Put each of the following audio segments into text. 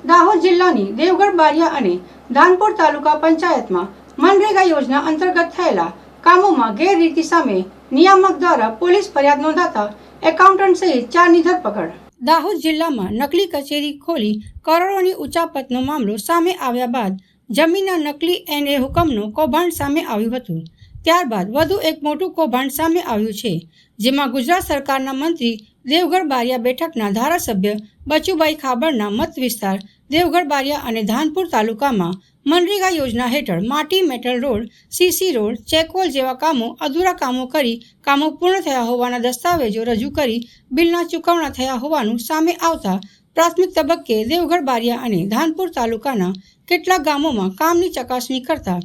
દાહોદ જિલ્લાની દેવગઢ બારિયા અને ધાનપુર તાલુકા પંચાયતમાં મનરેગા યોજના અંતર્ગત થયેલા કામોમાં ગેરરીતિ સામે નિયામક દ્વારા પોલીસ ફરિયાદ નોંધાતા એકાઉન્ટન્ટ સહિત 4ની ધરપકડ। દાહોદ જિલ્લામાં નકલી કચેરી ખોલી કરોડોની ઉચાપતનો મામલો સામે આવ્યા બાદ જમીનના નકલી NA હુકમનું કૌભાંડ સામે આવ્યું હતું। ત્યારબાદ વધુ એક મોટું કૌભાંડ સામે આવ્યું છે, જેમાં ગુજરાત સરકારના મંત્રી દેવગઢ બારિયા બેઠકના ધારાસભ્ય બચુભાઈ ખાબડના મત વિસ્તાર દેવગઢ બારિયા અને ધાનપુર તાલુકામાં મનરેગા યોજના હેઠળ માટી, મેટલ રોડ, CC રોડ, ચેકવોલ જેવા કામો અધૂરા કામો કરી કામો પૂર્ણ થયા હોવાના દસ્તાવેજો રજૂ કરી બિલના ચૂકવણા થયા હોવાનું સામે આવતા પ્રાથમિક તબક્કે દેવગઢ બારિયા અને ધાનપુર તાલુકાના કેટલાક ગામોમાં કામની ચકાસણી કરતા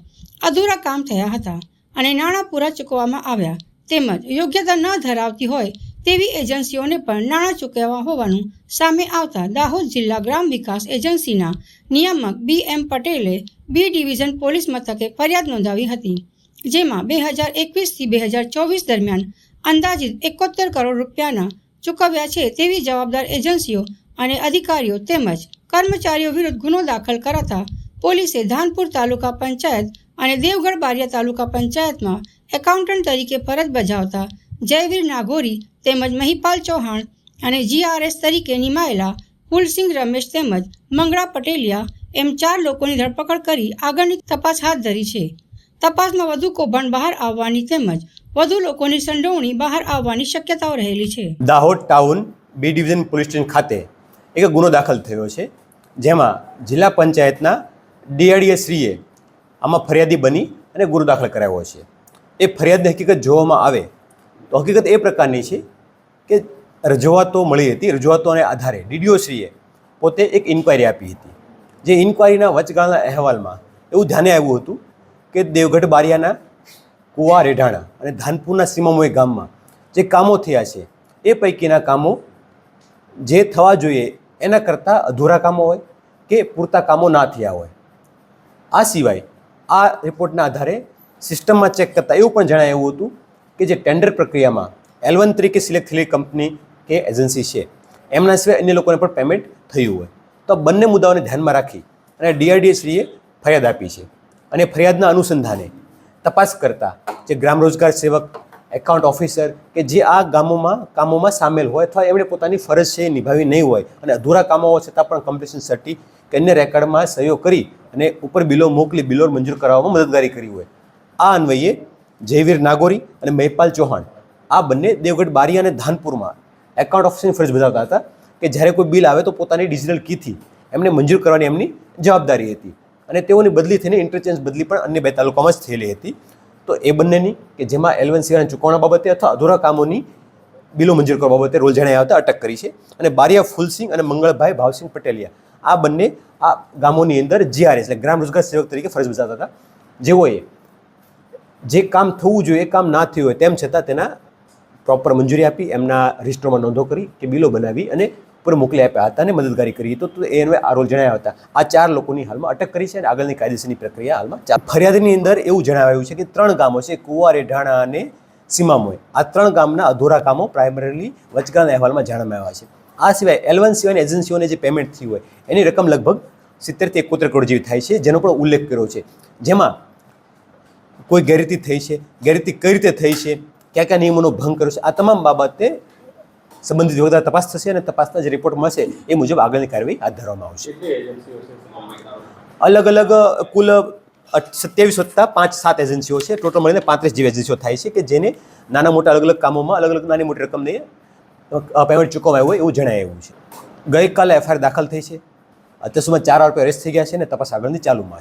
અધૂરા કામ થયા હતા અને નાણાં પૂરા ચૂકવવામાં આવ્યા, તેમજ યોગ્યતા ન ધરાવતી હોય તેવી એજન્સીઓને પણ નાણાં ચૂકવ્યા હોવાનું સામે આવતા દાહોદ જિલ્લા ગ્રામ વિકાસ એજન્સીના નિયામક BM પટેલે B ડિવિઝન પોલીસ મથકે ફરિયાદ નોંધાવી હતી, જેમાં 2021થી 2024 દરમિયાન અંદાજિત 71 કરોડ રૂપિયાના ચૂકવ્યા છે તેવી જવાબદાર એજન્સીઓ અને અધિકારીઓ તેમજ કર્મચારીઓ વિરુદ્ધ ગુનો દાખલ કરાતા પોલીસે ધાનપુર તાલુકા પંચાયત અને દેવગઢ બારિયા તાલુકા પંચાયતમાં એકાઉન્ટન્ટ તરીકે ફરજ બજાવતા જયવીર નાગોરી તેમજ મહિપાલ ચૌહાણ અને GRS તરીકે નિમાયેલા ફૂલસિંહ રમેશ તેમજ મંગળા પટેલિયા એમ 4 લોકોની ધરપકડ કરી આગળની તપાસ હાથ ધરી છે। તપાસમાં વધુ કૌભાંડ બહાર આવવાની તેમજ વધુ લોકોની સંડોવણી બહાર આવવાની શક્યતાઓ રહેલી છે। Dahod town B division police station ખાતે એક ગુનો દાખલ થયો છે, જેમાં જિલ્લા પંચાયતના DRDA શ્રીએ આમાં ફરિયાદી બની અને ગુનો દાખલ કરાવ્યો છે। એ ફરિયાદની હકીકત જોવામાં આવે તો હકીકત એ પ્રકારની છે કે રજૂઆતો મળી હતી। રજૂઆતોને આધારે DDO શ્રીએ પોતે એક ઇન્ક્વાયરી આપી હતી, જે ઇન્ક્વાયરીના વચગાળાના અહેવાલમાં એવું ધ્યાને આવ્યું હતું કે દેવગઢ બારિયાના કુવા રેઢાણા અને ધાનપુરના સીમામોય ગામમાં જે કામો થયા છે એ પૈકીના કામો જે થવા જોઈએ એના કરતાં અધૂરા કામો હોય કે પૂરતા કામો ના થયા હોય। આ સિવાય આ રિપોર્ટના આધારે સિસ્ટમમાં ચેક કરતાં એવું પણ જણાવ્યું હતું કે જે ટેન્ડર પ્રક્રિયામાં L1 તરીકે સિલેક્ટ થયેલી કંપની કે એજન્સી છે એમના સિવાય અન્ય લોકોને પણ પેમેન્ટ થયું હોય। તો બંને મુદ્દાઓને ધ્યાનમાં રાખી અને DRDA શ્રીએ ફરિયાદ આપી છે અને ફરિયાદના અનુસંધાને તપાસ કરતા જે ગ્રામ રોજગાર સેવક, એકાઉન્ટ ઓફિસર કે જે આ કામોમાં સામેલ હોય અથવા એમણે પોતાની ફરજ છે એ નિભાવી નહીં હોય અને અધૂરા કામો હોવા છતાં પણ કમ્પ્લીશન સર્ટી કે અન્ય રેકર્ડમાં સહીઓ કરી અને ઉપર બિલો મોકલી બિલો મંજૂર કરાવવામાં મદદગારી કરી હોય। આ અન્વયે જયવીર નાગોરી અને મહિપાલ ચૌહાણ આ બંને દેવગઢ બારિયા અને ધાનપુરમાં એકાઉન્ટ ઓફિસરની ફરજ બજાવતા હતા કે જ્યારે કોઈ બિલ આવે તો પોતાની ડિજિટલ કીથી એમને મંજૂર કરવાની એમની જવાબદારી હતી અને તેઓની બદલી થઈને ઇન્ટરચેન્જ બદલી પણ અન્ય 2 તાલુકામાં જ થયેલી હતી। તો એ બંનેની કે જેમાં L1 સિવાયના ચૂકવણા બાબતે અથવા અધૂરા કામોની બિલો મંજૂર કરવા બાબતે રોલ જણાવ્યા હતા અટક કરી છે અને બારિયા ફૂલસિંહ અને મંગળભાઈ ભાવસિંહ પટેલિયા આ બંને આ ગામોની અંદર GRS એટલે ગ્રામ રોજગાર સેવક તરીકે ફરજ બજાવતા હતા, જેઓએ જે કામ થવું જોઈએ એ કામ ના થયું હોય તેમ છતાં તેના પ્રોપર મંજૂરી આપી એમના રજિસ્ટરમાં નોંધો કરી કે બિલો બનાવી અને ઉપર મોકલી આપ્યા હતા અને મદદગારી કરી તો એને આ રોલ જણાવ્યા હતા। આ 4 લોકોની હાલમાં અટક કરી છે અને આગળની કાયદેસરની પ્રક્રિયા હાલમાં ફરિયાદની અંદર એવું જણાવાયું છે કે 3 ગામો છે કુવા, રેઢાણા અને સીમામોય, આ 3 ગામના અધૂરા કામો પ્રાઇમરીલી વચગાળાના અહેવાલમાં જણાવવામાં આવ્યા છે। આ સિવાય L1 સિવાયની એજન્સીઓને જે પેમેન્ટ થઈ હોય એની રકમ લગભગ 70 થી 71 કરોડ જેવી થાય છે, જેનો પણ ઉલ્લેખ કર્યો છે, જેમાં કોઈ ગેરરીતિ થઈ છે, ગેરરીતિ કઈ રીતે થઈ છે, કયા કયા નિયમોનો ભંગ કર્યો છે, આ તમામ બાબતે સંબંધિત વિભાગ દ્વારા તપાસ થશે અને તપાસના જે રિપોર્ટ મળશે એ મુજબ આગળની કાર્યવાહી હાથ ધરવામાં આવશે। અલગ અલગ કુલ 27 વત્તા 5-7 એજન્સીઓ છે, ટોટલ મળીને 35 જેવી એજન્સીઓ થાય છે કે જેને નાના મોટા અલગ અલગ કામોમાં અલગ અલગ નાની મોટી રકમને પેમેન્ટ ચૂકવવામાં હોય એવું જણાવ્યું છે। ગઈકાલે FIR દાખલ થઈ છે, અત્યાર સુધીમાં 4 આરોપીઓ અરેસ્ટ થઈ ગયા છે અને તપાસ આગળની ચાલુમાં છે।